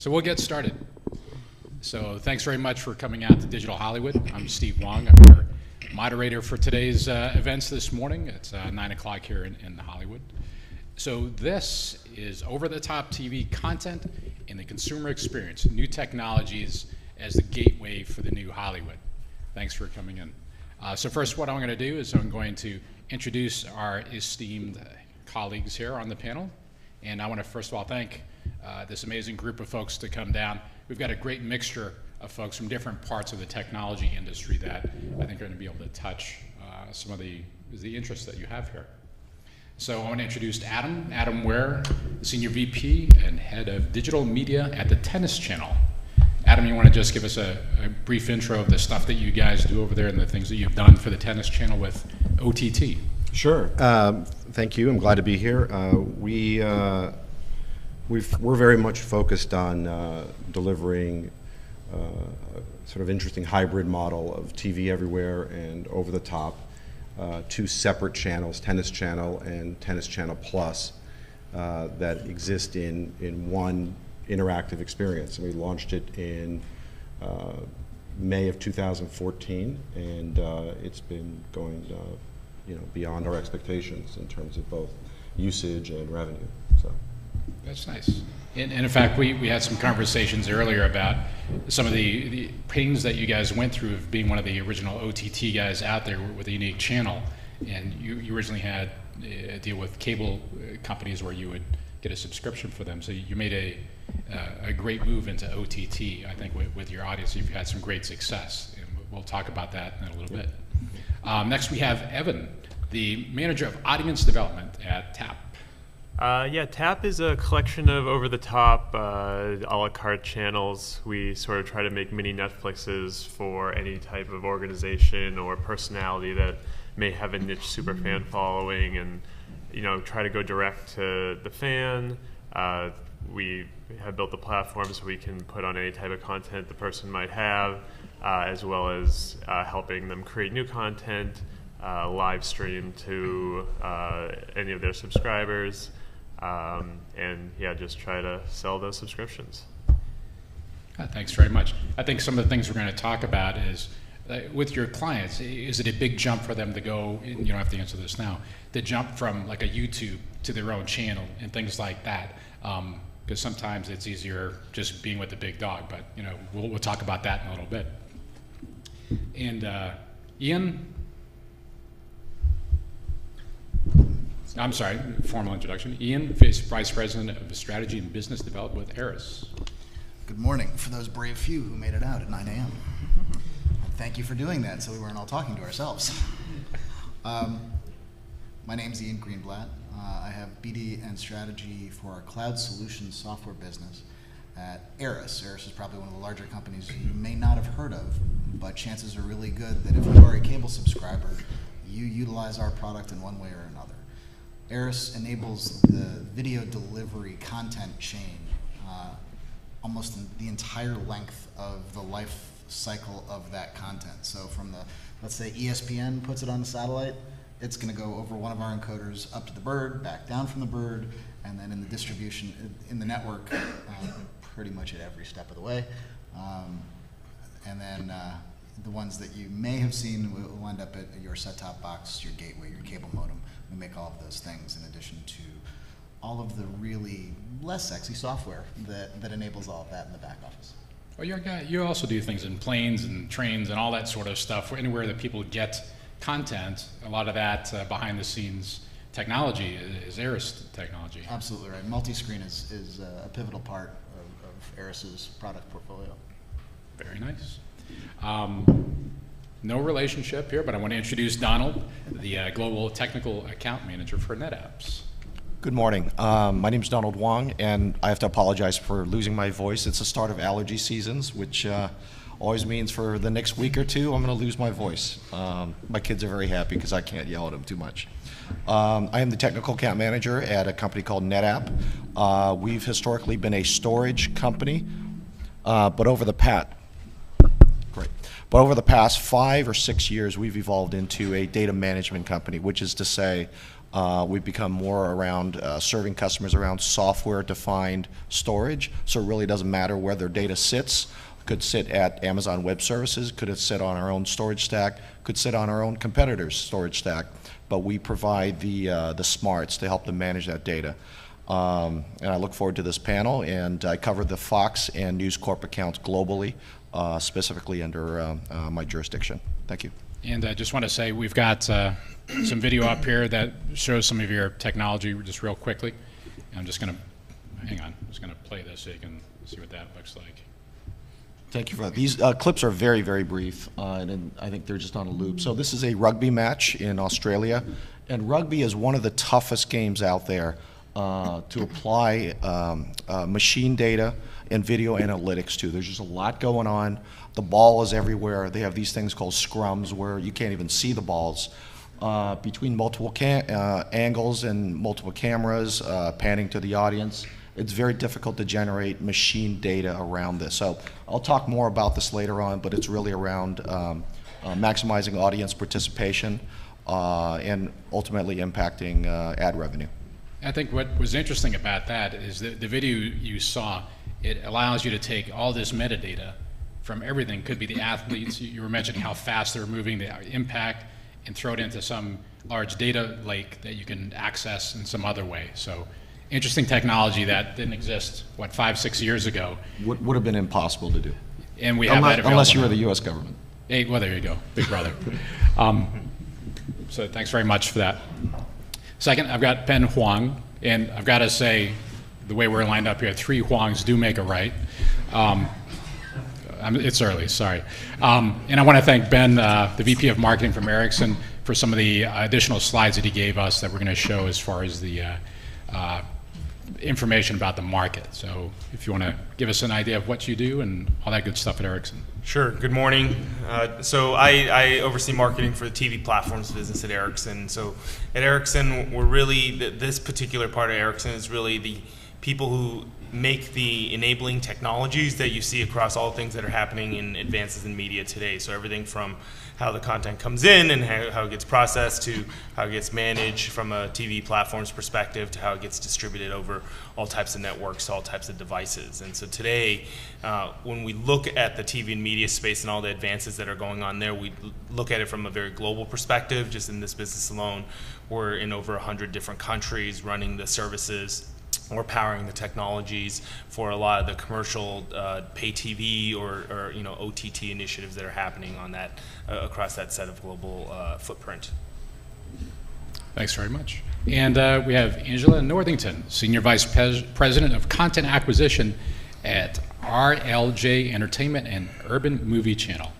So we'll get started. So thanks very much for coming out to Digital Hollywood. I'm Steve Wong. I'm your moderator for today's events this morning. It's 9 o'clock here in Hollywood. So this is over-the-top TV content in the consumer experience, new technologies as the gateway for the new Hollywood. Thanks for coming in. So first, what I'm going to do is I'm going to introduce our esteemed colleagues here on the panel. And I want to first of all thank this amazing group of folks to come down. We've got a great mixture of folks from different parts of the technology industry that I think are going to be able to touch some of the interests that you have here. So I want to introduce Adam Ware, Senior VP and Head of Digital Media at the Tennis Channel. Adam, you want to just give us a brief intro of the stuff that you guys do over there and the things that you've done for the Tennis Channel with OTT? Sure. Thank you. I'm glad to be here. We're very much focused on delivering a sort of interesting hybrid model of TV everywhere and over the top, two separate channels, Tennis Channel and Tennis Channel Plus, that exist in one interactive experience. And we launched it in May of 2014, and it's been going beyond our expectations in terms of both usage and revenue. So. That's nice. And in fact, we had some conversations earlier about some of the pains that you guys went through of being one of the original OTT guys out there with a unique channel. And you originally had a deal with cable companies where you would get a subscription for them. So you made a great move into OTT, I think, with your audience. You've had some great success. And we'll talk about that in a little bit. Next, we have Evan, the Manager of Audience Development at TAPP. Yeah, TAPP is a collection of over-the-top a la carte channels. We sort of try to make mini Netflixes for any type of organization or personality that may have a niche superfan following, and try to go direct to the fan. We have built the platform so we can put on any type of content the person might have, as well as helping them create new content, live stream to any of their subscribers. And yeah, just try to sell those subscriptions. Thanks very much. I think some of the things we're going to talk about is, with your clients, is it a big jump for them to go, you don't have to answer this now, to jump from like a YouTube to their own channel and things like that? Because sometimes it's easier just being with the big dog, but we'll talk about that in a little bit. And Ian? I'm sorry, formal introduction. Ian, Vice President of Strategy and Business Development with ARRIS. Good morning for those brave few who made it out at 9 a.m. Thank you for doing that so we weren't all talking to ourselves. My name's Ian Greenblatt. I have BD and strategy for our cloud solutions software business at ARRIS. ARRIS is probably one of the larger companies you may not have heard of, but chances are really good that if you are a cable subscriber, you utilize our product in one way or another. ARRIS enables the video delivery content chain almost the entire length of the life cycle of that content. So from let's say ESPN puts it on the satellite, it's going to go over one of our encoders up to the bird, back down from the bird, and then in the distribution, in the network, pretty much at every step of the way. And then the ones that you may have seen will end up at your set-top box, your gateway, your cable modem. We make all of those things in addition to all of the really less sexy software that enables all of that in the back office. Well, you also do things in planes and trains and all that sort of stuff. Anywhere that people get content, a lot of that behind-the-scenes technology is ARRIS technology. Absolutely right. Multi-screen is a pivotal part of ARRIS's product portfolio. Very nice. No relationship here, but I want to introduce Donald, the Global Technical Account Manager for NetApps. Good morning. My name is Donald Wong, and I have to apologize for losing my voice. It's the start of allergy seasons, which always means for the next week or two, I'm going to lose my voice. My kids are very happy because I can't yell at them too much. I am the Technical Account Manager at a company called NetApp. We've historically been a storage company, but over the past 5 or 6 years, we've evolved into a data management company, which is to say We've become more around serving customers around software-defined storage, so it really doesn't matter where their data sits. Could sit at Amazon Web Services, could it sit on our own storage stack, could sit on our own competitor's storage stack, but we provide the smarts to help them manage that data. And I look forward to this panel, and I cover the Fox and News Corp accounts globally, specifically under my jurisdiction. Thank you. And I just want to say we've got some video up here that shows some of your technology just real quickly. And I'm just going to, hang on, I'm just going to play this so you can see what that looks like. Thank you for that. These clips are very, very brief, and I think they're just on a loop. So this is a rugby match in Australia, and rugby is one of the toughest games out there to apply machine data and video analytics to. There's just a lot going on. The ball is everywhere. They have these things called scrums where you can't even see the balls. Between multiple angles and multiple cameras, panning to the audience, it's very difficult to generate machine data around this. So I'll talk more about this later on, but it's really around maximizing audience participation and ultimately impacting ad revenue. I think what was interesting about that is that the video you saw, it allows you to take all this metadata from everything. Could be the athletes, you were mentioning how fast they're moving, the impact, and throw it into some large data lake that you can access in some other way. So interesting technology that didn't exist, what, 5-6 years ago. Would have been impossible to do. And we have that available unless you were now. the U.S. government. Hey, well, there you go, big brother. So thanks very much for that. Second, I've got Ben Huang, and I've got to say, the way we're lined up here, 3 Huangs do make a right. It's early, sorry. And I want to thank Ben, the VP of Marketing from Ericsson, for some of the additional slides that he gave us that we're going to show as far as the information about the market. So if you want to give us an idea of what you do and all that good stuff at Ericsson. Sure. Good morning. So I oversee marketing for the TV platforms business at Ericsson. So at Ericsson, we're really, this particular part of Ericsson is really the people who make the enabling technologies that you see across all things that are happening in advances in media today. So everything from how the content comes in and how it gets processed to how it gets managed from a TV platform's perspective to how it gets distributed over all types of networks, all types of devices. And so today, when we look at the TV and media space and all the advances that are going on there, we look at it from a very global perspective. Just in this business alone, we're in over 100 different countries running the services. We're powering the technologies for a lot of the commercial pay TV or OTT initiatives that are happening on that across that set of global footprint. Thanks very much. And we have Angela Northington, Senior Vice President of Content Acquisition at RLJ Entertainment and Urban Movie Channel.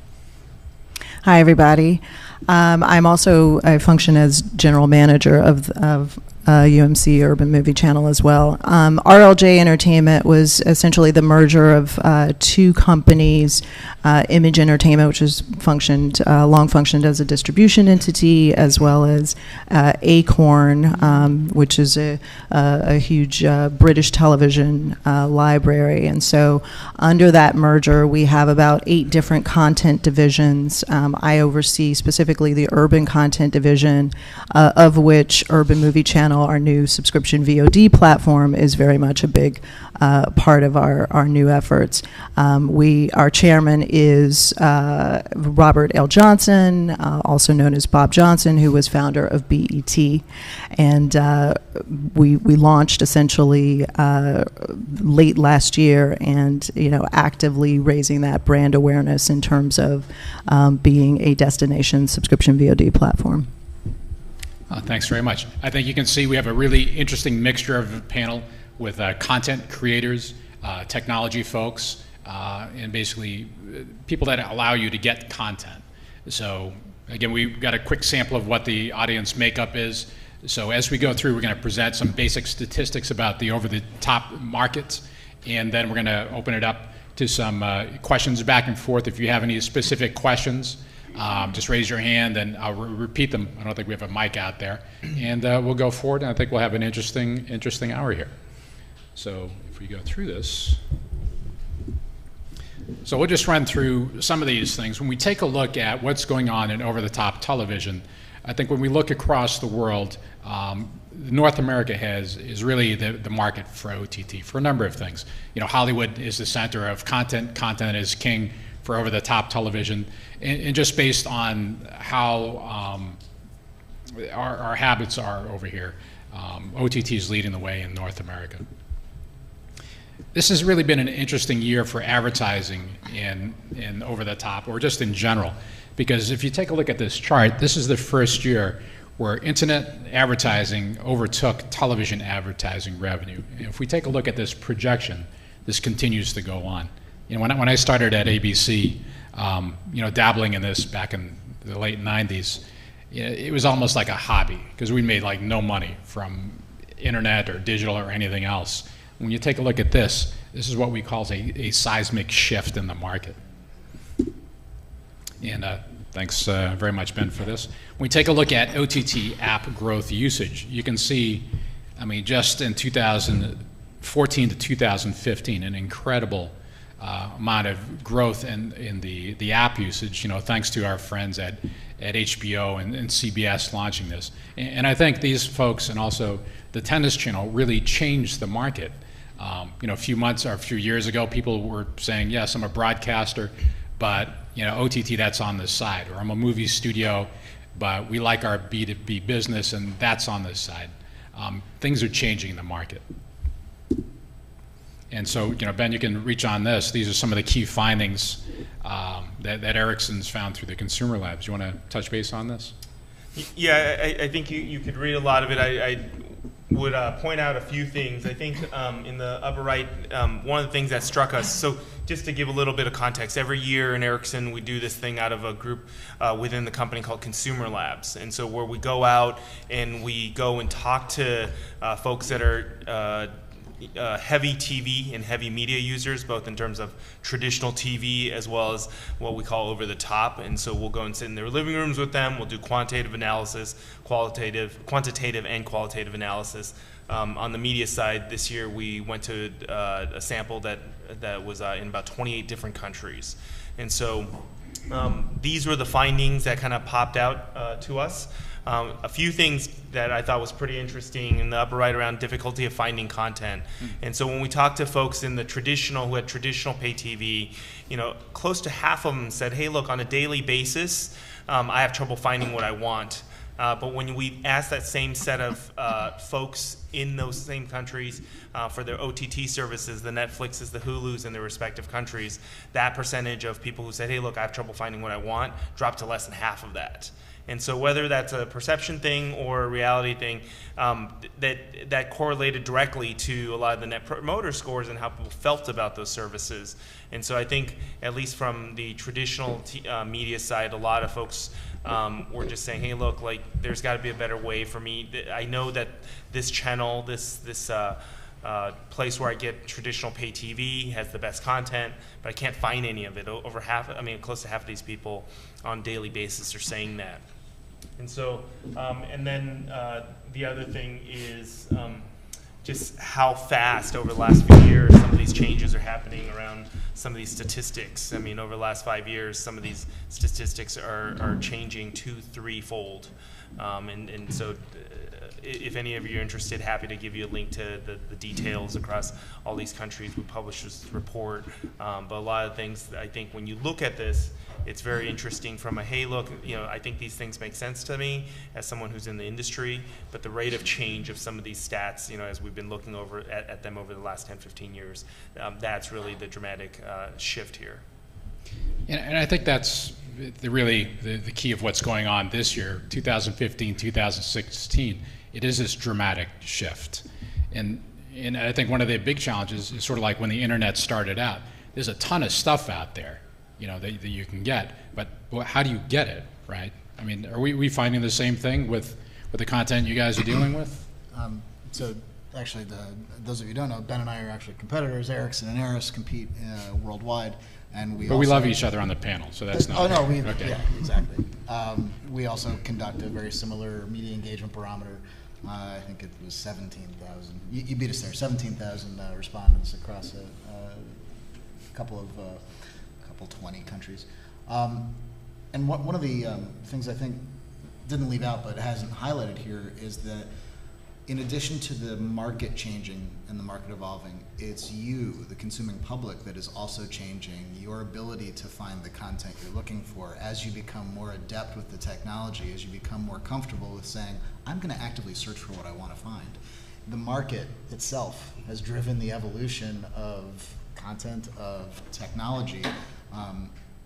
Hi, everybody. I function as General Manager of UMC Urban Movie Channel as well. RLJ Entertainment was essentially the merger of 2 companies, Image Entertainment, which has long functioned as a distribution entity, as well as Acorn, which is a huge British television library. And so under that merger, we have about 8 different content divisions. I oversee specifically the urban content division, of which Urban Movie Channel, our new subscription VOD platform, is very much a big part of our new efforts. Our chairman is Robert L. Johnson, also known as Bob Johnson, who was founder of BET. And we launched essentially late last year, and actively raising that brand awareness in terms of being a destination subscription VOD platform. Thanks very much. I think you can see we have a really interesting mixture of a panel with content creators, technology folks, and basically people that allow you to get content. So again, we've got a quick sample of what the audience makeup is. So as we go through, we're going to present some basic statistics about the over-the-top markets, and then we're going to open it up to some questions back and forth. If you have any specific questions, just raise your hand and I'll repeat them. I don't think we have a mic out there. And we'll go forward, and I think we'll have an interesting hour here. So if we go through this. So we'll just run through some of these things. When we take a look at what's going on in over-the-top television, I think when we look across the world, North America is really the market for OTT for a number of things. You know, Hollywood is the center of content. Content is king for over-the-top television, and just based on how our habits are over here, OTT is leading the way in North America. This has really been an interesting year for advertising in over-the-top, or just in general, because if you take a look at this chart, this is the first year where internet advertising overtook television advertising revenue. And if we take a look at this projection, this continues to go on. You know, when I started at ABC, you know, dabbling in this back in the late 90s, it was almost like a hobby because we made like no money from internet or digital or anything else. When you take a look at this, this is what we call a seismic shift in the market. And thanks very much, Ben, for this. When we take a look at OTT app growth usage, you can see, I mean, just in 2014 to 2015, an incredible amount of growth in the app usage, you know, thanks to our friends at HBO and CBS launching this. And I think these folks and also the Tennis Channel really changed the market. You know, a few months or a few years ago, people were saying, yes, I'm a broadcaster, but, you know, OTT, that's on this side. Or I'm a movie studio, but we like our B2B business, and that's on this side. Things are changing in the market. And so, you know, Ben, you can reach on this. These are some of the key findings that Ericsson's found through the consumer labs. You want to touch base on this? Yeah, I think you could read a lot of it. I would point out a few things. I think in the upper right, one of the things that struck us, so just to give a little bit of context, every year in Ericsson we do this thing out of a group within the company called Consumer Labs. And so where we go out and we go and talk to folks that are heavy TV and heavy media users, both in terms of traditional TV as well as what we call over the top. And so we'll go and sit in their living rooms with them. We'll do quantitative analysis, quantitative and qualitative analysis. On the media side, this year we went to a sample that was in about 28 different countries. And so these were the findings that kind of popped out to us. A few things that I thought was pretty interesting in the upper right around difficulty of finding content. And so when we talked to folks in the traditional, who had traditional pay TV, you know, close to half of them said, hey, look, on a daily basis, I have trouble finding what I want. But when we asked that same set of folks in those same countries for their OTT services, the Netflixes, the Hulus in their respective countries, that percentage of people who said, hey, look, I have trouble finding what I want, dropped to less than half of that. And so whether that's a perception thing or a reality thing, that correlated directly to a lot of the net promoter scores and how people felt about those services. And so I think, at least from the traditional media side, a lot of folks were just saying, hey, look, like, there's got to be a better way for me. I know that this channel, this place where I get traditional pay TV has the best content, but I can't find any of it. Over half, I mean, close to half of these people on a daily basis are saying that. And so, and then the other thing is just how fast over the last few years some of these changes are happening around some of these statistics. I mean, over the last 5 years, some of these statistics are changing 2-3-fold. And so if any of you are interested, happy to give you a link to the details across all these countries. We published this report. But a lot of things, I think when you look at this, it's very interesting from a, hey, look, you know, I think these things make sense to me as someone who's in the industry, but the rate of change of some of these stats, you know, as we've been looking over at them over the last 10, 15 years, that's really the dramatic shift here. And I think that's really the key of what's going on this year, 2015, 2016. It is this dramatic shift. And I think one of the big challenges is sort of like when the internet started out. There's a ton of stuff out there, you know, that you can get, but how do you get it, right? I mean, are we finding the same thing with the content you guys are dealing with? So actually, those of you who don't know, Ben and I are actually competitors. Ericsson and ARRIS compete worldwide. And we love each other on the panel, so that's not... Oh, no, okay. Yeah, exactly. We also conduct a very similar media engagement barometer. I think it was 17,000. You beat us there, 17,000 respondents across a couple 20 countries. And one of the things I think didn't leave out but hasn't highlighted here is that in addition to the market changing and the market evolving, it's you, the consuming public, that is also changing. Your ability to find the content you're looking for as you become more adept with the technology, as you become more comfortable with saying, I'm going to actively search for what I want to find. The market itself has driven the evolution of content, of technology,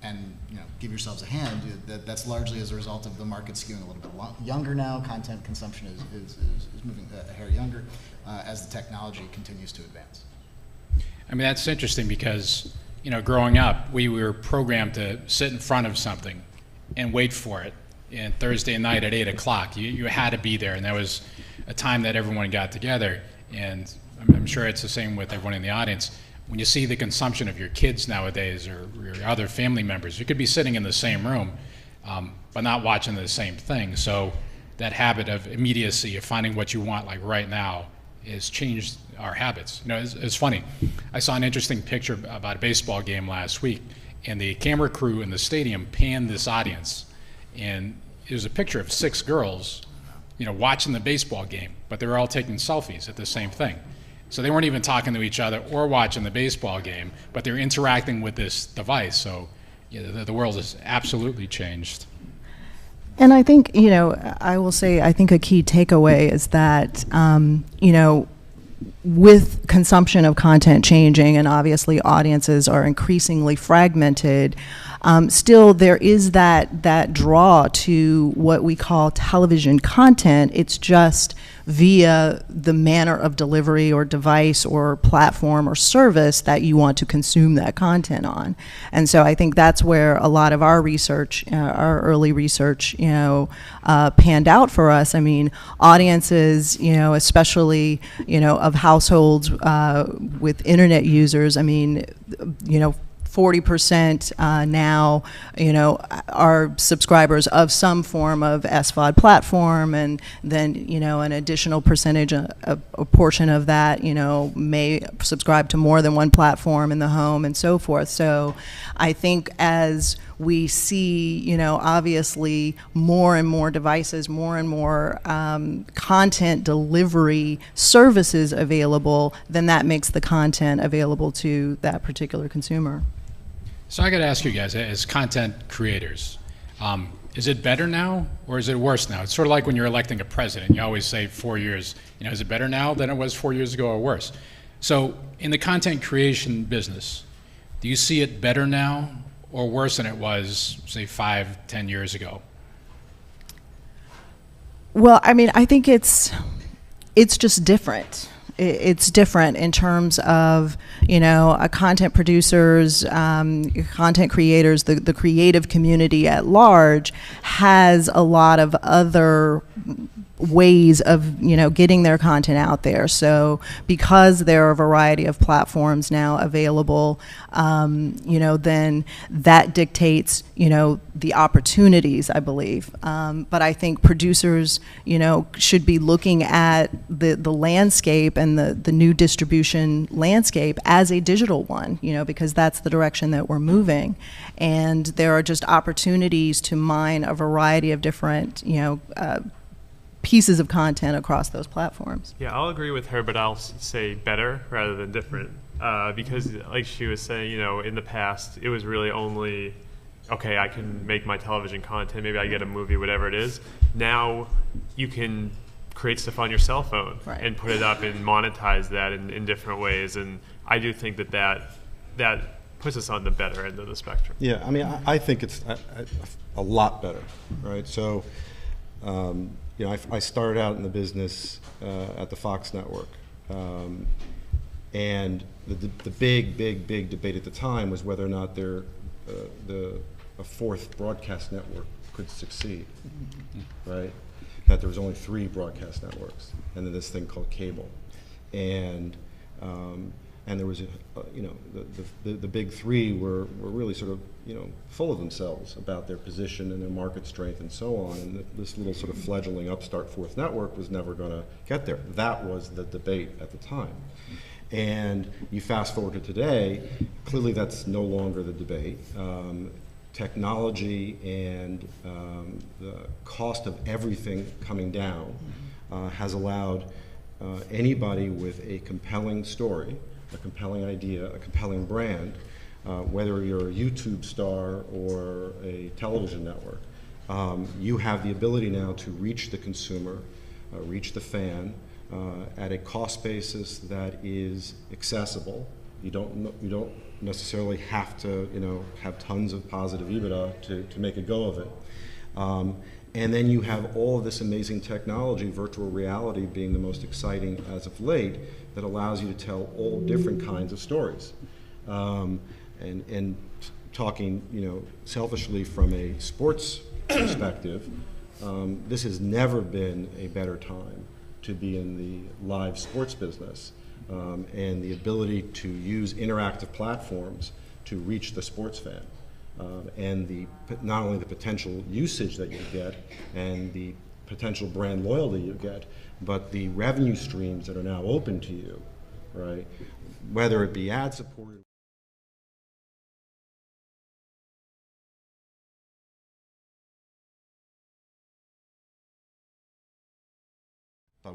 and give yourselves a hand. That's largely as a result of the market skewing a little bit younger now. Content consumption is moving a hair younger as the technology continues to advance. I mean, that's interesting because, growing up, we were programmed to sit in front of something and wait for it. And Thursday night at 8 o'clock, you had to be there, and there was a time that everyone got together. And I'm sure it's the same with everyone in the audience. When you see the consumption of your kids nowadays or your other family members, you could be sitting in the same room, but not watching the same thing. So that habit of immediacy, of finding what you want like right now, has changed our habits. It's funny. I saw an interesting picture about a baseball game last week, and the camera crew in the stadium panned this audience, and it was a picture of 6 girls, watching the baseball game, but they were all taking selfies at the same thing. So they weren't even talking to each other or watching the baseball game, but they're interacting with this device. So the world has absolutely changed. And I think, I will say, I think a key takeaway is that, with consumption of content changing, and obviously audiences are increasingly fragmented, still there is that draw to what we call television content. It's just via the manner of delivery or device or platform or service that you want to consume that content on. And so I think that's where a lot of our research, our early research, panned out for us. I mean, audiences, especially, of households with internet users, I mean, 40% now, are subscribers of some form of SVOD platform, and then, an additional percentage, a portion of that, may subscribe to more than one platform in the home and so forth. So I think as we see, obviously more and more devices, more and more content delivery services available, then that makes the content available to that particular consumer. So I got to ask you guys, as content creators, is it better now or is it worse now? It's sort of like when you're electing a president. You always say 4 years, is it better now than it was 4 years ago or worse? So in the content creation business, do you see it better now or worse than it was, say, 5-10 years ago? Well, I mean, I think it's just different. It's different in terms of, content producers, content creators, the creative community at large has a lot of other ways of getting their content out there. So because there are a variety of platforms now available, then that dictates the opportunities, I believe. But I think producers should be looking at the landscape and the new distribution landscape as a digital one, because that's the direction that we're moving. And there are just opportunities to mine a variety of different pieces of content across those platforms. Yeah, I'll agree with her, but I'll say better rather than different. Because like she was saying, in the past, it was really only, okay, I can make my television content, maybe I get a movie, whatever it is. Now you can create stuff on your cell phone, right, and put it up and monetize that in different ways. And I do think that puts us on the better end of the spectrum. Yeah, I mean, I think it's a lot better, right? So, I started out in the business at the Fox network, and the big debate at the time was whether or not a fourth broadcast network could succeed, right? That there was only 3 broadcast networks, and then this thing called cable, and there was the big 3 were really sort of full of themselves about their position and their market strength and so on, and this little sort of fledgling upstart fourth network was never going to get there. That was the debate at the time. And you fast forward to today, clearly that's no longer the debate. technology and the cost of everything coming down has allowed anybody with a compelling story, a compelling idea, a compelling brand, whether you're a YouTube star or a television network, you have the ability now to reach the consumer, reach the fan, at a cost basis that is accessible. You don't necessarily have to, have tons of positive EBITDA to make a go of it. And then you have all of this amazing technology, virtual reality being the most exciting as of late, that allows you to tell all different kinds of stories. And talking, selfishly from a sports perspective, this has never been a better time to be in the live sports business, and the ability to use interactive platforms to reach the sports fan, and not only the potential usage that you get and the potential brand loyalty you get, but the revenue streams that are now open to you, right? Whether it be ad supported.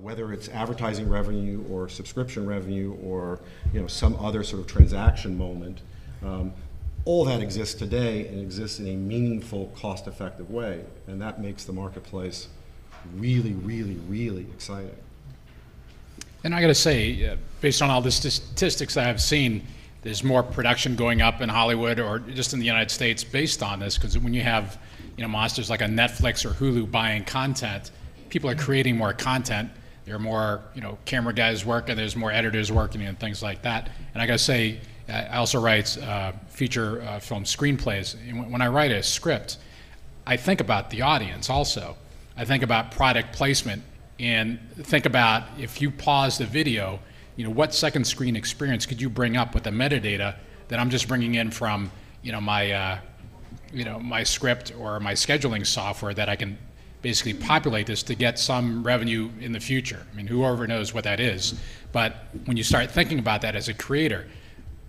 Whether it's advertising revenue or subscription revenue or some other sort of transaction moment, all that exists today and exists in a meaningful, cost-effective way, and that makes the marketplace really, really, really exciting. And I got to say, based on all the statistics I have seen, there's more production going up in Hollywood or just in the United States based on this, because when you have monsters like a Netflix or Hulu buying content, people are creating more content. There are more, camera guys working. There's more editors working and things like that. And I got to say, I also write feature film screenplays. And when I write a script, I think about the audience also. I think about product placement and think about, if you pause the video, what second screen experience could you bring up with the metadata that I'm just bringing in from, my script or my scheduling software, that I can basically populate this to get some revenue in the future. I mean, whoever knows what that is. But when you start thinking about that as a creator,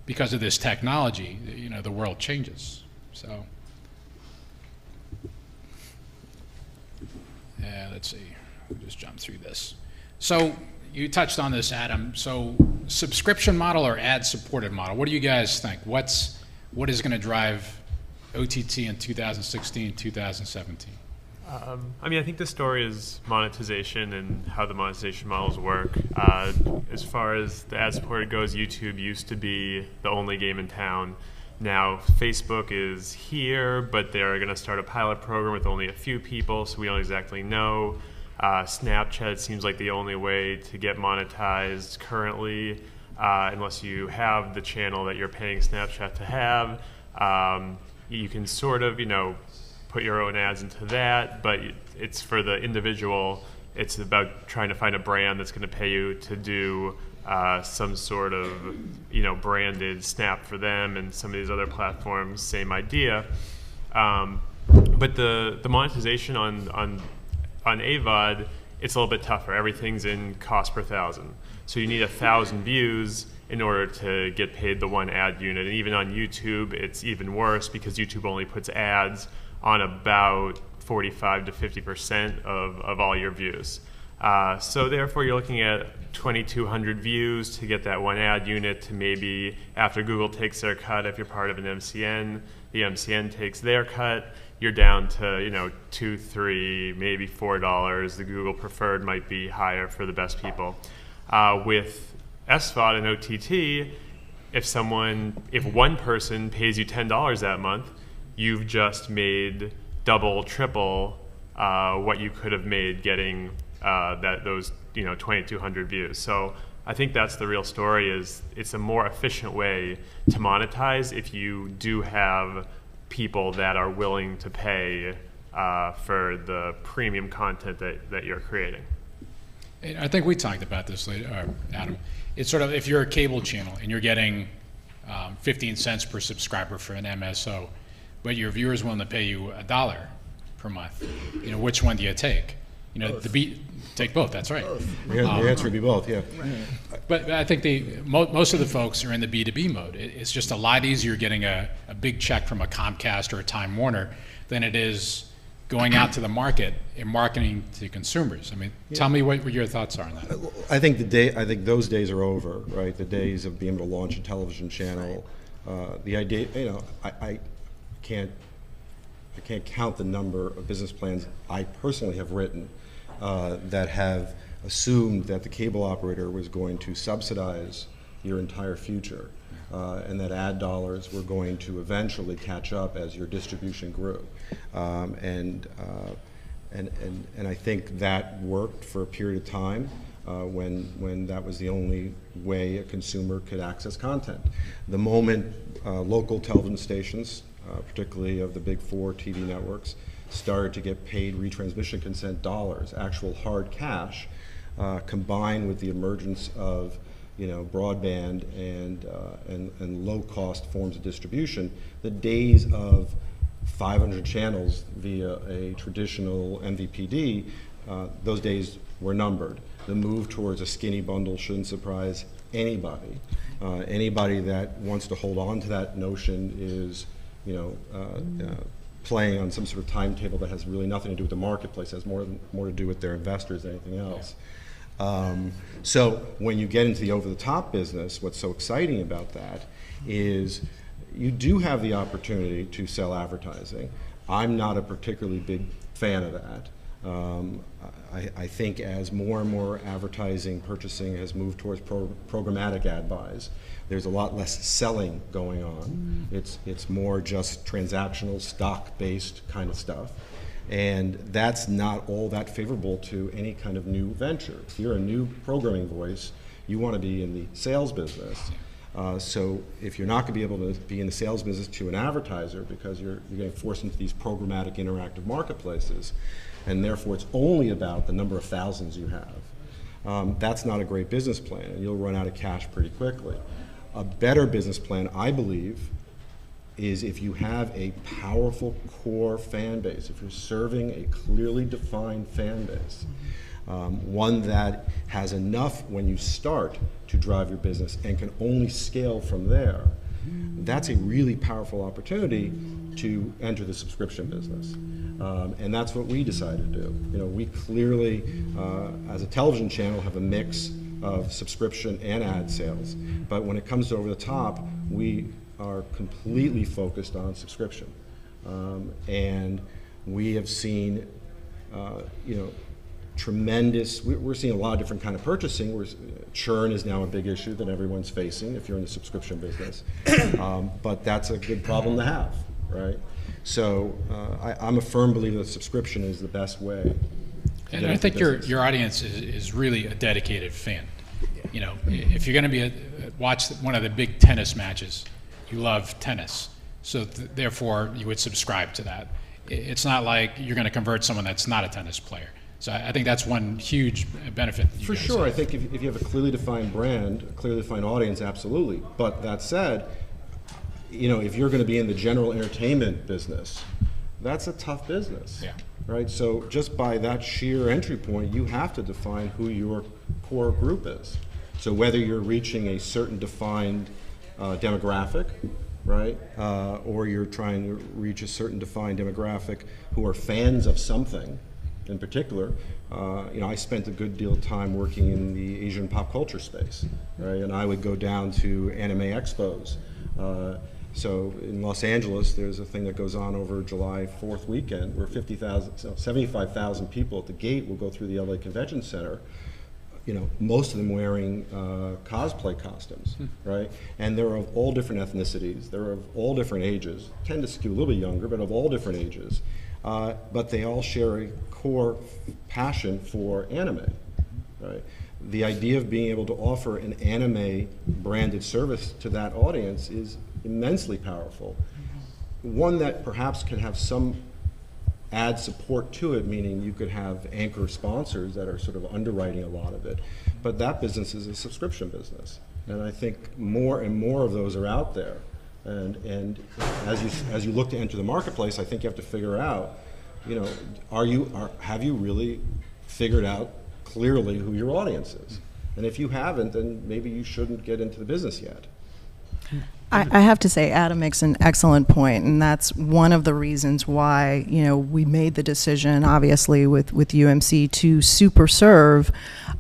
because of this technology, the world changes. So, let's see, we'll just jump through this. So you touched on this, Adam. So subscription model or ad-supported model, what do you guys think? What is going to drive OTT in 2016, 2017? I think the story is monetization and how the monetization models work. As far as the ad-supported goes, YouTube used to be the only game in town. Now Facebook is here, but they're going to start a pilot program with only a few people, so we don't exactly know. Snapchat seems like the only way to get monetized currently, unless you have the channel that you're paying Snapchat to have. You can sort of, put your own ads into that, but it's for the individual. It's about trying to find a brand that's going to pay you to do some sort of branded snap for them, and some of these other platforms, same idea. But the monetization on AVOD, it's a little bit tougher. Everything's in cost per thousand. So you need 1,000 views in order to get paid the one ad unit. And even on YouTube, it's even worse, because YouTube only puts ads on about 45 to 50% of all your views. So therefore, you're looking at 2,200 views to get that one ad unit, to maybe, after Google takes their cut, if you're part of an MCN, the MCN takes their cut, you're down to $2, $3, maybe $4. The Google preferred might be higher for the best people. With SVOD and OTT, if one person pays you $10 that month, you've just made double, triple what you could have made getting those 2,200 views. So I think that's the real story. Is it's a more efficient way to monetize if you do have people that are willing to pay for the premium content that you're creating. I think we talked about this later, Adam. It's sort of, if you're a cable channel and you're getting 15 cents per subscriber for an MSO, but your viewers willing to pay you $1 per month, which one do you take? You know, take both. That's right. The answer would be both, yeah. But I think most of the folks are in the B2B mode. It's just a lot easier getting a big check from a Comcast or a Time Warner than it is going out to the market and marketing to consumers. I mean, tell me what your thoughts are on that. I think those days are over, right? The days of being able to launch a television channel. The idea, you know, I can't count the number of business plans I personally have written that have assumed that the cable operator was going to subsidize your entire future, and that ad dollars were going to eventually catch up as your distribution grew. And I think that worked for a period of time when that was the only way a consumer could access content. The moment local television stations, particularly of the big 4 TV networks, started to get paid retransmission consent dollars, actual hard cash, combined with the emergence of, you know, broadband and low-cost forms of distribution, the days of 500 channels via a traditional MVPD, those days were numbered. The move towards a skinny bundle shouldn't surprise anybody. Anybody that wants to hold on to that notion is, you know, playing on some sort of timetable that has really nothing to do with the marketplace, has more to do with their investors than anything else. So when you get into the over-the-top business, what's so exciting about that is you do have the opportunity to sell advertising. I'm not a particularly big fan of that. I think as more and more advertising purchasing has moved towards programmatic ad buys, there's a lot less selling going on. It's more just transactional, stock-based kind of stuff. And that's not all that favorable to any kind of new venture. If you're a new programming voice, you want to be in the sales business. So if you're not going to be able to be in the sales business to an advertiser because you're getting forced into these programmatic interactive marketplaces, and therefore it's only about the number of thousands you have, that's not a great business plan, and you'll run out of cash pretty quickly. A better business plan, I believe, is if you have a powerful core fan base, if you're serving a clearly defined fan base, one that has enough when you start to drive your business and can only scale from there, that's a really powerful opportunity to enter the subscription business. And that's what we decided to do. You know, we clearly, as a television channel, have a mix of subscription and ad sales. But when it comes to over the top, we are completely focused on subscription. And we have seen, you know, tremendous, we're seeing a lot of different kind of purchasing. Churn is now a big issue that everyone's facing if you're in the subscription business. But that's a good problem to have, right? So I'm a firm believer that subscription is the best way. And I think your audience is really a dedicated fan. You know, if you're going to watch one of the big tennis matches, you love tennis, so therefore you would subscribe to that. It's not like you're going to convert someone that's not a tennis player. So I think that's one huge benefit. For sure, I think if you have a clearly defined brand, a clearly defined audience, absolutely. But that said, you know, if you're going to be in the general entertainment business, that's a tough business. Yeah. Right? So just by that sheer entry point, you have to define who your core group is. So whether you're reaching a certain defined demographic, right, or you're trying to reach a certain defined demographic who are fans of something in particular. You know, I spent a good deal of time working in the Asian pop culture space, right, and I would go down to anime expos. So in Los Angeles, there's a thing that goes on over July 4th weekend where 75,000 people at the gate will go through the LA Convention Center, you know, most of them wearing cosplay costumes, right? And they're of all different ethnicities, they're of all different ages, tend to skew a little bit younger, but of all different ages. But they all share a core passion for anime, right? The idea of being able to offer an anime branded service to that audience is immensely powerful. One that perhaps can have some ad support to it, meaning you could have anchor sponsors that are sort of underwriting a lot of it. But that business is a subscription business. And I think more and more of those are out there. And as you look to enter the marketplace, I think you have to figure out, you know, have you really figured out clearly who your audience is. And if you haven't, then maybe you shouldn't get into the business yet. I have to say, Adam makes an excellent point, and that's one of the reasons why, you know, we made the decision, obviously, with UMC to super serve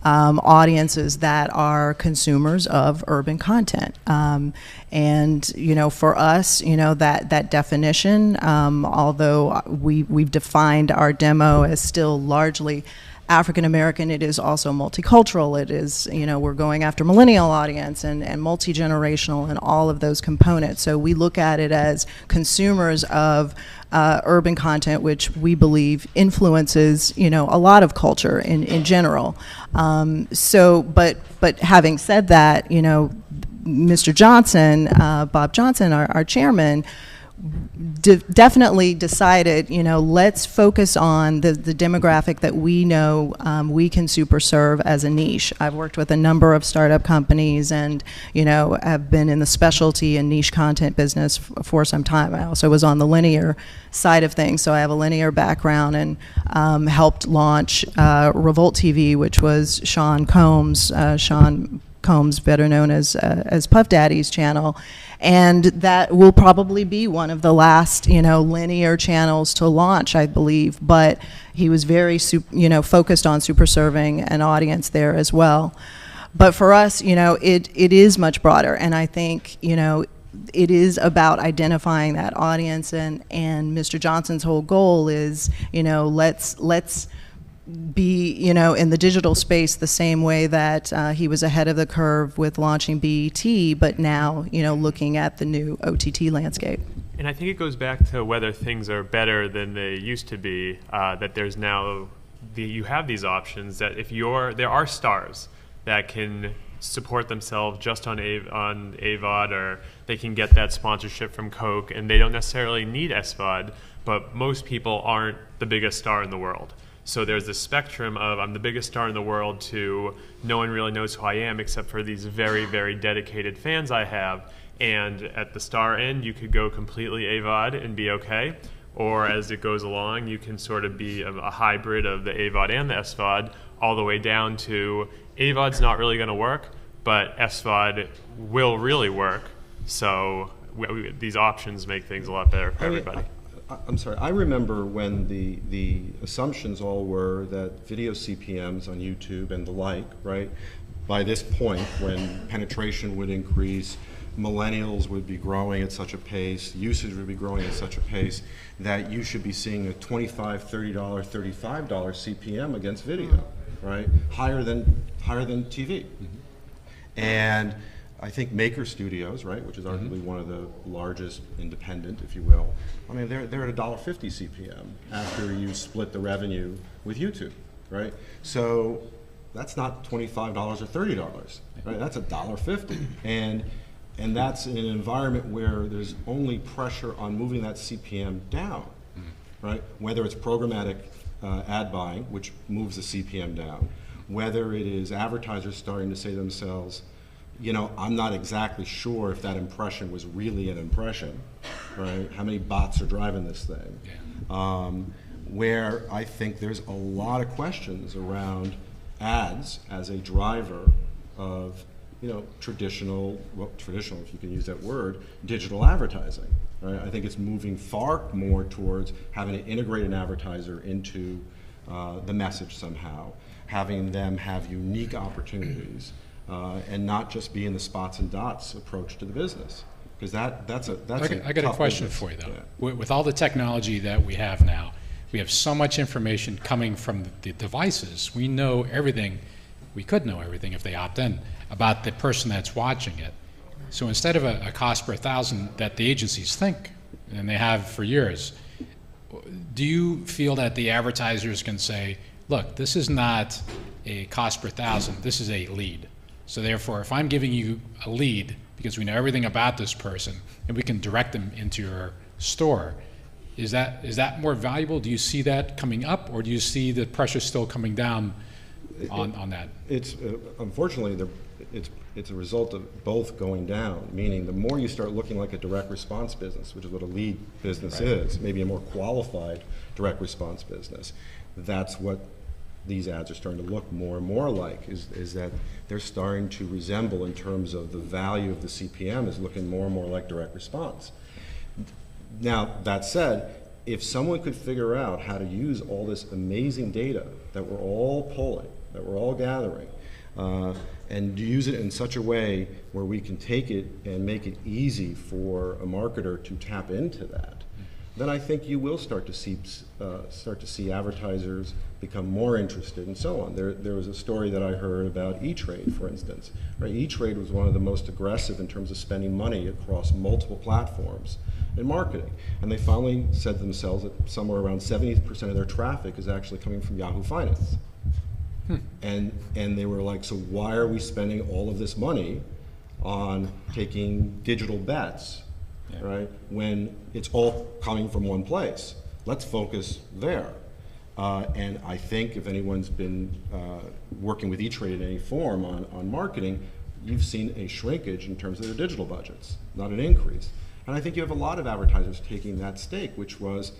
audiences that are consumers of urban content. And, you know, for us, you know, that definition, although we've defined our demo as still largely African American, it is also multicultural. It is, you know, we're going after millennial audience and multi-generational and all of those components. So we look at it as consumers of urban content, which we believe influences, you know, a lot of culture in general. But having said that, you know, Mr. Johnson, Bob Johnson, our chairman, definitely decided, you know, let's focus on the demographic that we know we can super serve as a niche. I've worked with a number of startup companies and, you know, have been in the specialty and niche content business for some time. I also was on the linear side of things, so I have a linear background and helped launch Revolt TV, which was Sean Combs, better known as Puff Daddy's channel, and that will probably be one of the last, you know, linear channels to launch, I believe. But he was very, you know, focused on super serving an audience there as well. But for us, you know, it is much broader, and I think, you know, it is about identifying that audience, and Mr. Johnson's whole goal is, you know, let's be, you know, in the digital space the same way that he was ahead of the curve with launching BET, but now, you know, looking at the new OTT landscape. And I think it goes back to whether things are better than they used to be, that there's now, you have these options that if there are stars that can support themselves just on AVOD, or they can get that sponsorship from Coke, and they don't necessarily need SVOD, but most people aren't the biggest star in the world. So there's this spectrum of I'm the biggest star in the world to no one really knows who I am except for these very, very dedicated fans I have. And at the star end, you could go completely AVOD and be okay. Or as it goes along, you can sort of be a hybrid of the AVOD and the SVOD, all the way down to AVOD's not really going to work, but SVOD will really work. So these options make things a lot better for everybody. I'm sorry, I remember when the assumptions all were that video CPMs on YouTube and the like, right, by this point when penetration would increase, millennials would be growing at such a pace, usage would be growing at such a pace, that you should be seeing a $25, $30, $35 CPM against video, right, higher than TV. Mm-hmm. And I think Maker Studios, right, which is arguably one of the largest independent, if you will, I mean, they're at $1.50 CPM after you split the revenue with YouTube, right? So that's not $25 or $30, right? That's $1.50. And that's in an environment where there's only pressure on moving that CPM down, right? Whether it's programmatic ad buying, which moves the CPM down, whether it is advertisers starting to say to themselves, you know, I'm not exactly sure if that impression was really an impression, right? How many bots are driving this thing? Yeah. Where I think there's a lot of questions around ads as a driver of, you know, traditional, if you can use that word, digital advertising, right? I think it's moving far more towards having to integrate an advertiser into the message somehow, having them have unique opportunities. And not just be in the spots and dots approach to the business, because that's I got a question business. for you though. Yeah. With all the technology that we have now, we have so much information coming from the devices. We know everything. We could know everything if they opt in about the person that's watching it. So instead of a cost per thousand that the agencies think, and they have for years, do you feel that the advertisers can say, look, this is not a cost per thousand, this is a lead. So therefore, if I'm giving you a lead, because we know everything about this person, and we can direct them into your store, is that more valuable? Do you see that coming up, or do you see the pressure still coming down on that? It's unfortunately, it's a result of both going down, meaning the more you start looking like a direct response business, which is what a lead business is, maybe a more qualified direct response business, that's what these ads are starting to look more and more like, is that they're starting to resemble, in terms of the value of the CPM, is looking more and more like direct response. Now, that said, if someone could figure out how to use all this amazing data that we're all pulling, that we're all gathering, and use it in such a way where we can take it and make it easy for a marketer to tap into that, then I think you will start to see advertisers become more interested and so on. There was a story that I heard about E-Trade, for instance. Right? E-Trade was one of the most aggressive in terms of spending money across multiple platforms in marketing. And they finally said to themselves that somewhere around 70% of their traffic is actually coming from Yahoo Finance. And they were like, so why are we spending all of this money on taking digital bets, right, when it's all coming from one place? Let's focus there. And I think if anyone's been working with E-Trade in any form on marketing, you've seen a shrinkage in terms of their digital budgets, not an increase. And I think you have a lot of advertisers taking that stake, which was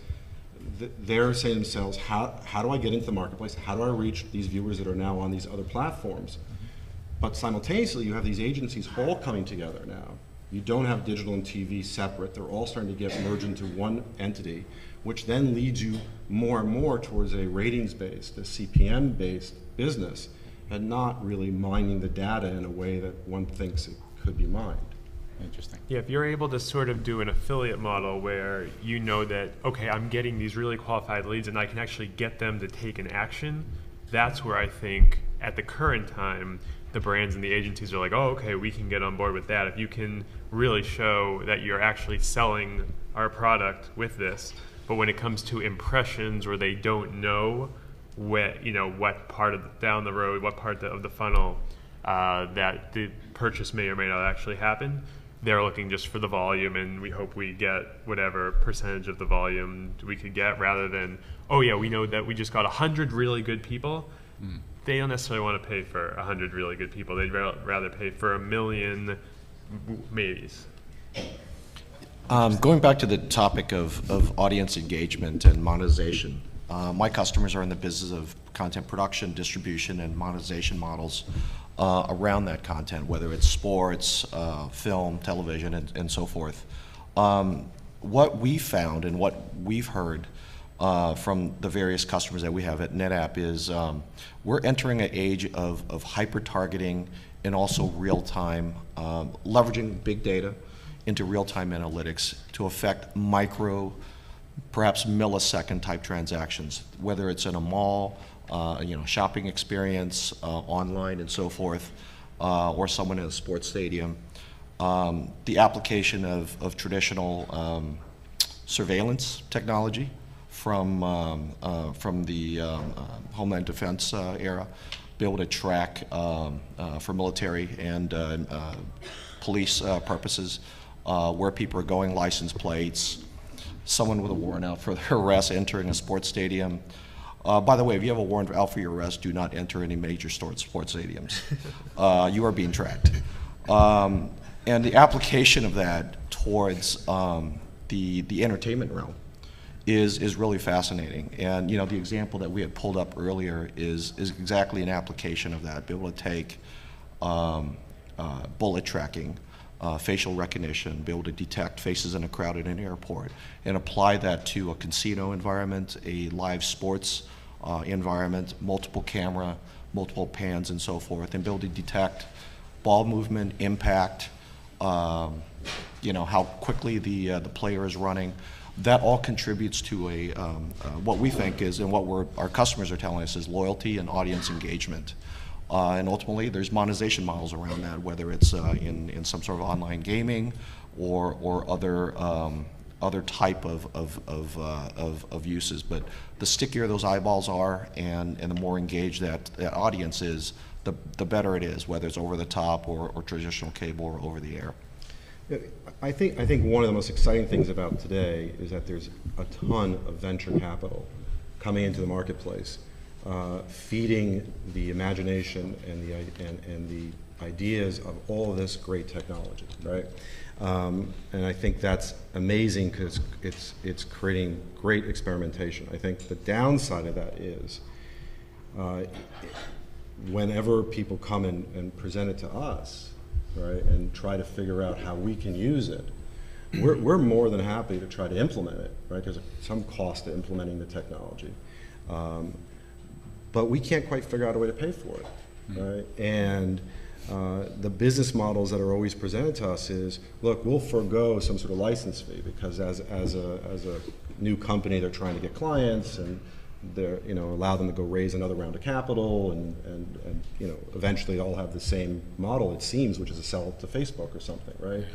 they're saying to themselves, how do I get into the marketplace? How do I reach these viewers that are now on these other platforms? But simultaneously, you have these agencies all coming together now. You don't have digital and TV separate. They're all starting to get merged into one entity, which then leads you more and more towards a ratings-based, a CPM-based business, and not really mining the data in a way that one thinks it could be mined. Interesting. Yeah, if you're able to sort of do an affiliate model where you know that, okay, I'm getting these really qualified leads and I can actually get them to take an action, that's where I think at the current time, the brands and the agencies are like, oh, okay, we can get on board with that. If you can really show that you're actually selling our product with this, but when it comes to impressions where they don't know what part of down the road, what part of the funnel that the purchase may or may not actually happen, they're looking just for the volume, and we hope we get whatever percentage of the volume we could get, rather than, oh yeah, we know that we just got 100 really good people. They don't necessarily want to pay for 100 really good people. They'd rather pay for 1 million maybes. Going back to the topic of audience engagement and monetization, my customers are in the business of content production, distribution, and monetization models around that content, whether it's sports, film, television, and so forth. What we found and what we've heard from the various customers that we have at NetApp is we're entering an age of hyper-targeting and also real-time, leveraging big data into real-time analytics to affect micro, perhaps millisecond type transactions, whether it's in a mall, shopping experience, online and so forth, or someone in a sports stadium. The application of traditional surveillance technology from the Homeland Defense era, be able to track for military and police purposes where people are going, license plates, someone with a warrant out for their arrest entering a sports stadium. By the way, if you have a warrant out for your arrest, do not enter any major sports stadiums. You are being tracked. And the application of that towards the entertainment realm is really fascinating. And the example that we had pulled up earlier is exactly an application of that. Be able to take bullet tracking, facial recognition, be able to detect faces in a crowd at an airport, and apply that to a casino environment, a live sports environment, multiple camera, multiple pans, and so forth, and be able to detect ball movement, impact, how quickly the player is running. That all contributes to what we think is, and what our customers are telling us is loyalty and audience engagement. And ultimately, there's monetization models around that, whether it's in some sort of online gaming or other type of uses. But the stickier those eyeballs are, and the more engaged that audience is, the better it is, whether it's over the top or traditional cable or over the air. I think one of the most exciting things about today is that there's a ton of venture capital coming into the marketplace, feeding the imagination and the ideas of all of this great technology, right? And I think that's amazing because it's creating great experimentation. I think the downside of that is whenever people come and present it to us, right, and try to figure out how we can use it, we're more than happy to try to implement it, right? There's some cost to implementing the technology. But we can't quite figure out a way to pay for it, right? And the business models that are always presented to us is, look, we'll forego some sort of license fee because as a new company, they're trying to get clients and they're, allow them to go raise another round of capital and eventually all have the same model, it seems, which is to sell to Facebook or something, right?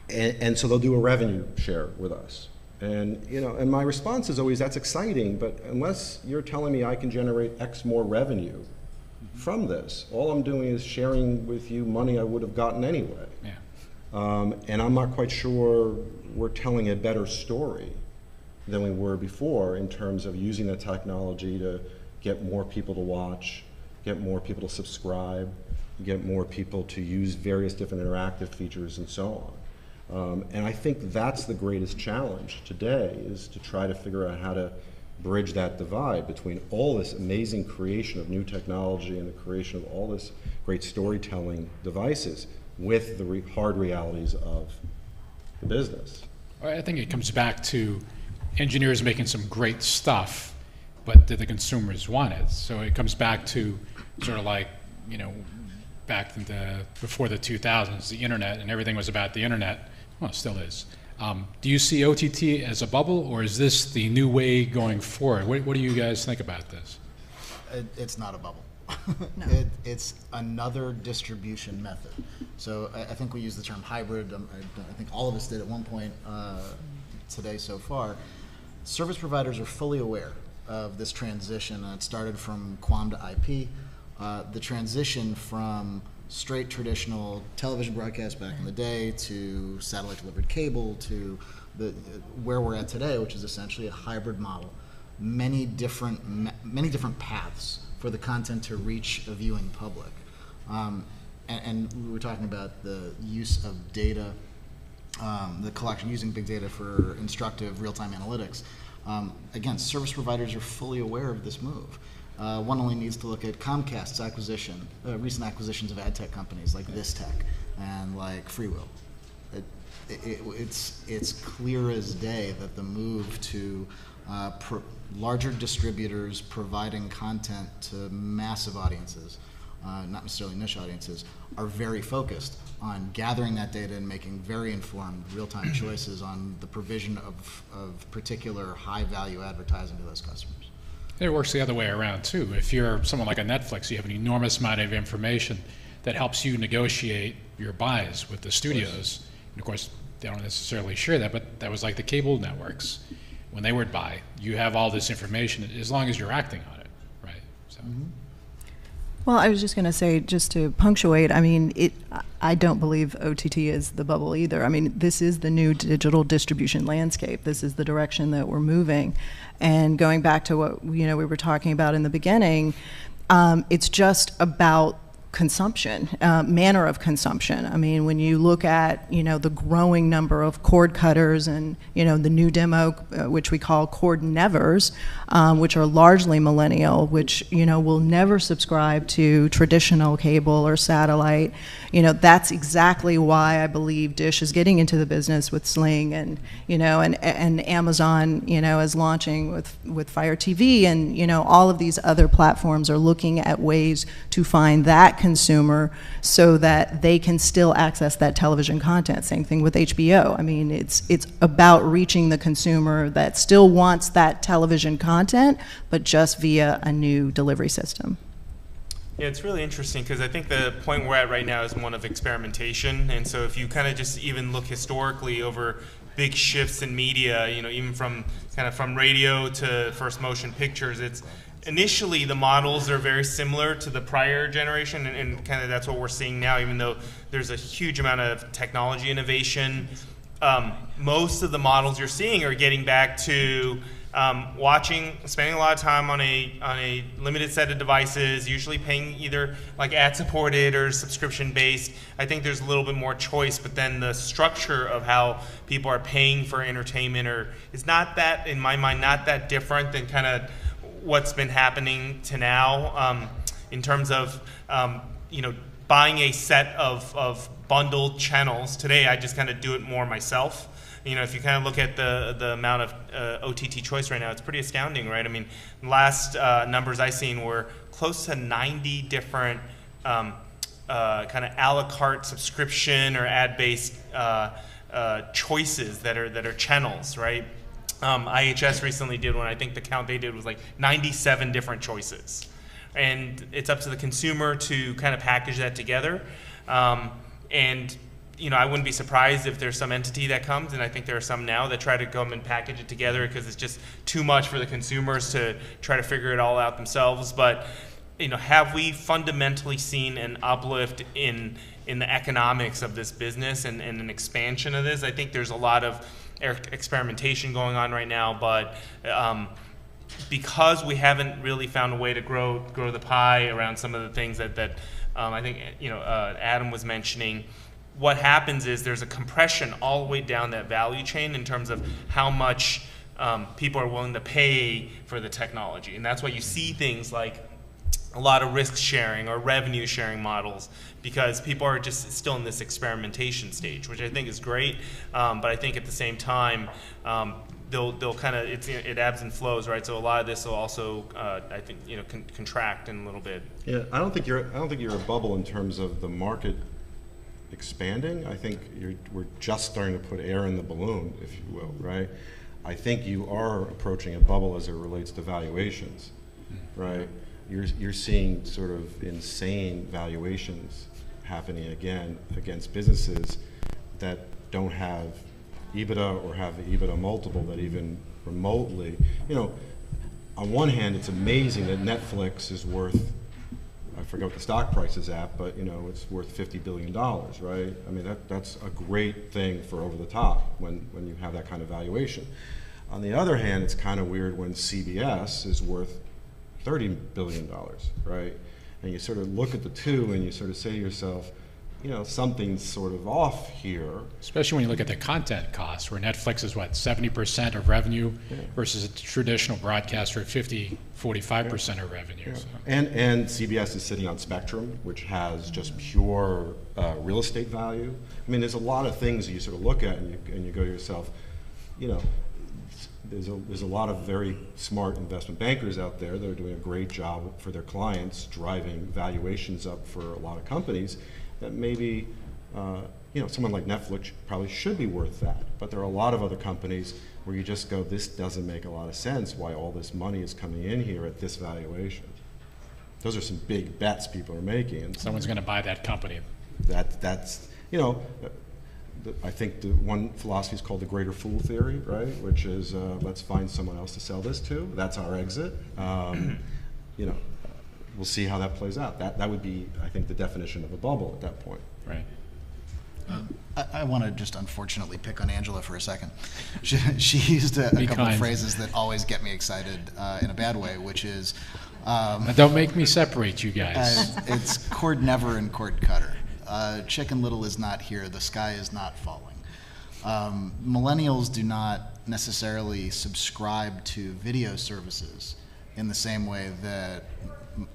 And so they'll do a revenue share with us. And, and my response is always, that's exciting, but unless you're telling me I can generate X more revenue from this, all I'm doing is sharing with you money I would have gotten anyway. Yeah. And I'm not quite sure we're telling a better story than we were before in terms of using the technology to get more people to watch, get more people to subscribe, get more people to use various different interactive features and so on. And I think that's the greatest challenge today, is to try to figure out how to bridge that divide between all this amazing creation of new technology and the creation of all this great storytelling devices with the hard realities of the business. I think it comes back to engineers making some great stuff, but did the consumers want it? So it comes back to sort of like, back in before the 2000s, the internet, and everything was about the internet. Well, it still is. Do you see OTT as a bubble, or is this the new way going forward? What do you guys think about this? It's not a bubble. No. It's another distribution method. So I think we use the term hybrid. I think all of us did at one point today so far. Service providers are fully aware of this transition, and it started from QAM to IP. The transition from straight traditional television broadcast back in the day to satellite delivered cable to where we're at today, which is essentially a hybrid model. Many different paths for the content to reach a viewing public. And we were talking about the use of data, the collection, using big data for instructive real-time analytics. Again, service providers are fully aware of this move. One only needs to look at Comcast's recent acquisitions of ad tech companies like ThisTech and like FreeWheel. It's clear as day that the move to larger distributors providing content to massive audiences, not necessarily niche audiences, are very focused on gathering that data and making very informed real-time choices on the provision of particular high-value advertising to those customers. It works the other way around too. If you're someone like a Netflix, you have an enormous amount of information that helps you negotiate your buys with the studios. And of course, they don't necessarily share that, but that was like the cable networks. When they would buy, you have all this information as long as you're acting on it, right? So. Mm-hmm. Well, I was just going to say, just to punctuate, I don't believe OTT is the bubble either. This is the new digital distribution landscape. This is the direction that we're moving. And going back to what we were talking about in the beginning, it's just about consumption, manner of consumption. When you look at, the growing number of cord cutters and, the new demo, which we call cord nevers, which are largely millennial, which, will never subscribe to traditional cable or satellite. That's exactly why I believe Dish is getting into the business with Sling and, and Amazon, is launching with Fire TV, and, all of these other platforms are looking at ways to find that consumer so that they can still access that television content. Same thing with HBO. It's about reaching the consumer that still wants that television content, but just via a new delivery system. Yeah, it's really interesting because I think the point we're at right now is one of experimentation. And so if you kind of just even look historically over big shifts in media, even from radio to first motion pictures, it's initially the models are very similar to the prior generation, and kind of that's what we're seeing now, even though there's a huge amount of technology innovation. Most of the models you're seeing are getting back to spending a lot of time on a limited set of devices, usually paying either like ad-supported or subscription-based. I think there's a little bit more choice, but then the structure of how people are paying for entertainment is not that, in my mind, not that different than kind of what's been happening to now in terms of buying a set of bundled channels. Today, I just kind of do it more myself. If you kind of look at the amount of OTT choice right now, it's pretty astounding, right? I mean, last numbers I seen were close to 90 different kind of a la carte subscription or ad-based choices that are channels, right? IHS recently did one. I think the count they did was like 97 different choices. And it's up to the consumer to kind of package that together. And I wouldn't be surprised if there's some entity that comes, and I think there are some now that try to come and package it together because it's just too much for the consumers to try to figure it all out themselves. But have we fundamentally seen an uplift in the economics of this business and an expansion of this? I think there's a lot of experimentation going on right now, but because we haven't really found a way to grow the pie around some of the things that I think Adam was mentioning, what happens is there's a compression all the way down that value chain in terms of how much people are willing to pay for the technology, and that's why you see things like a lot of risk sharing or revenue sharing models, because people are just still in this experimentation stage, which I think is great. But I think at the same time, they'll kind of it ebbs and flows, right? So a lot of this will also, I think, contract in a little bit. Yeah, I don't think you're a bubble in terms of the market expanding. I think we're just starting to put air in the balloon, if you will, right? I think you are approaching a bubble as it relates to valuations, right? You're seeing sort of insane valuations happening again against businesses that don't have EBITDA or have the EBITDA multiple that even remotely, on one hand, it's amazing that Netflix is worth, I forget what the stock price is at, but it's worth $50 billion, right? I mean, that's a great thing for over the top when you have that kind of valuation. On the other hand, it's kind of weird when CBS is worth $30 billion, right? And you sort of look at the two and you sort of say to yourself, something's sort of off here. Especially when you look at the content costs, where Netflix is 70% of revenue versus a traditional broadcaster at 45% of revenue. Yeah. So. And CBS is sitting on Spectrum, which has just pure real estate value. I mean, there's a lot of things that you sort of look at and you go to yourself, there's a lot of very smart investment bankers out there that are doing a great job for their clients, driving valuations up for a lot of companies that maybe, someone like Netflix probably should be worth that. But there are a lot of other companies where you just go, this doesn't make a lot of sense why all this money is coming in here at this valuation. Those are some big bets people are making. And someone's going to buy that company. That's I think the one philosophy is called the greater fool theory, right? Which is let's find someone else to sell this to. That's our exit. We'll see how that plays out. That would be, I think, the definition of a bubble at that point. Right. I want to just unfortunately pick on Angela for a second. She used a couple of phrases that always get me excited in a bad way, which is... now don't make me separate you guys. It's cord never and cord cutter. Chicken Little is not here. The sky is not falling. Millennials do not necessarily subscribe to video services in the same way that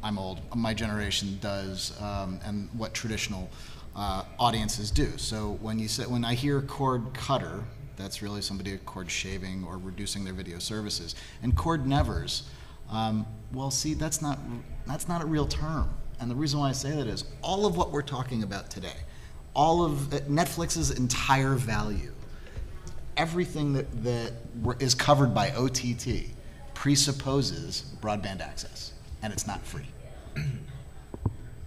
I'm old, my generation does, and what traditional audiences do. So when I hear cord cutter, that's really somebody cord shaving or reducing their video services. And cord nevers, well, see, that's not a real term. And the reason why I say that is all of what we're talking about today, all of Netflix's entire value, everything that is covered by OTT presupposes broadband access, and it's not free.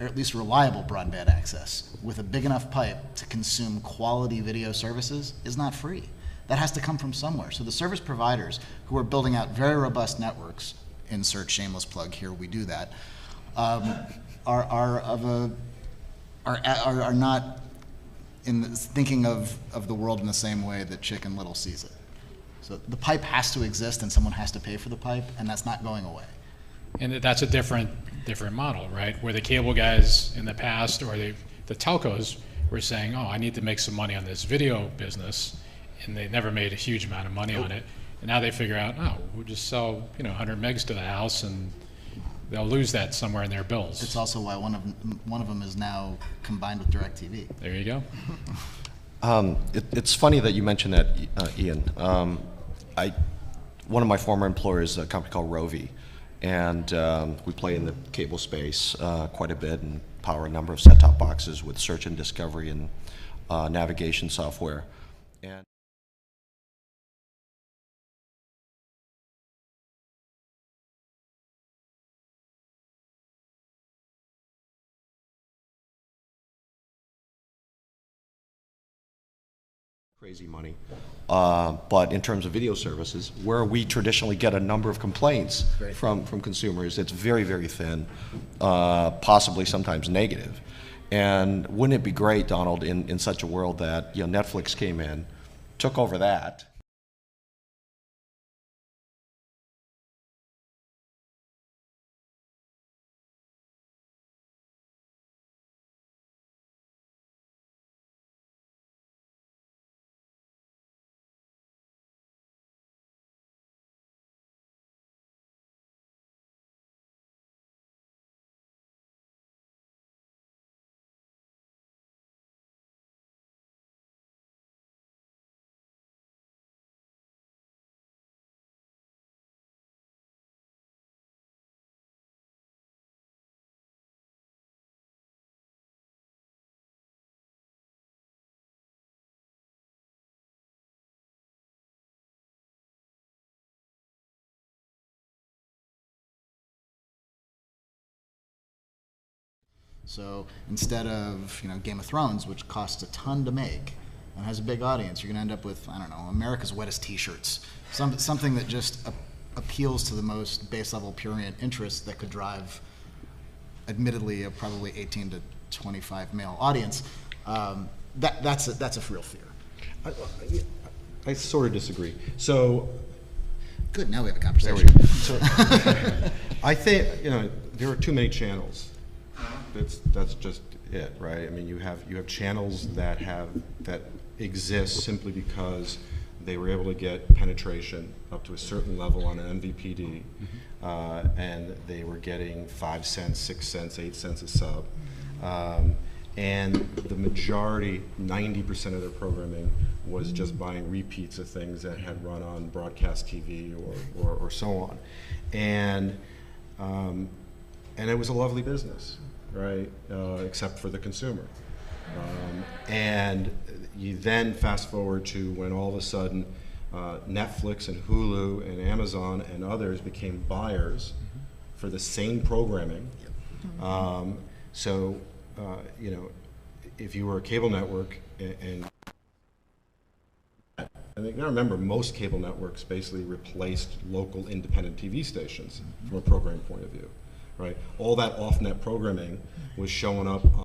Or at least reliable broadband access with a big enough pipe to consume quality video services is not free. That has to come from somewhere. So the service providers who are building out very robust networks, insert shameless plug here, we do that, are not thinking of the world in the same way that Chicken Little sees it. So the pipe has to exist, and someone has to pay for the pipe, and that's not going away. And that's a different model, right? Where the cable guys in the past, or the telcos, were saying, "Oh, I need to make some money on this video business," and they never made a huge amount of money on it. And now they figure out, oh, we'll just sell 100 megs to the house, and they'll lose that somewhere in their bills. It's also why one of them is now combined with DirecTV. There you go. It's funny that you mentioned that, Ian. One of my former employers is a company called Rovi, and we play in the cable space quite a bit and power a number of set-top boxes with search and discovery and navigation software. And crazy money. But in terms of video services, where we traditionally get a number of complaints from consumers, it's very, very thin, possibly sometimes negative. And wouldn't it be great, Donald, in such a world that Netflix came in, took over that, So instead of Game of Thrones, which costs a ton to make and has a big audience, you're going to end up with, I don't know, America's Wettest T-shirts, something that just appeals to the most base level prurient interest that could drive, admittedly, a probably 18 to 25 male audience. That's a real fear. I sort of disagree. So, good. Now we have a conversation. So, I think there are too many channels. That's just it, right? I mean, you have channels that exist simply because they were able to get penetration up to a certain level on an MVPD, and they were getting 5 cents, 6 cents, 8 cents a sub, and the majority, 90% of their programming was just buying repeats of things that had run on broadcast TV or so on, and it was a lovely business. Right, except for the consumer. And you then fast forward to when all of a sudden Netflix and Hulu and Amazon and others became buyers for the same programming. So, if you were a cable network and I think I remember most cable networks basically replaced local independent TV stations from a program point of view. Right, all that off-net programming was showing up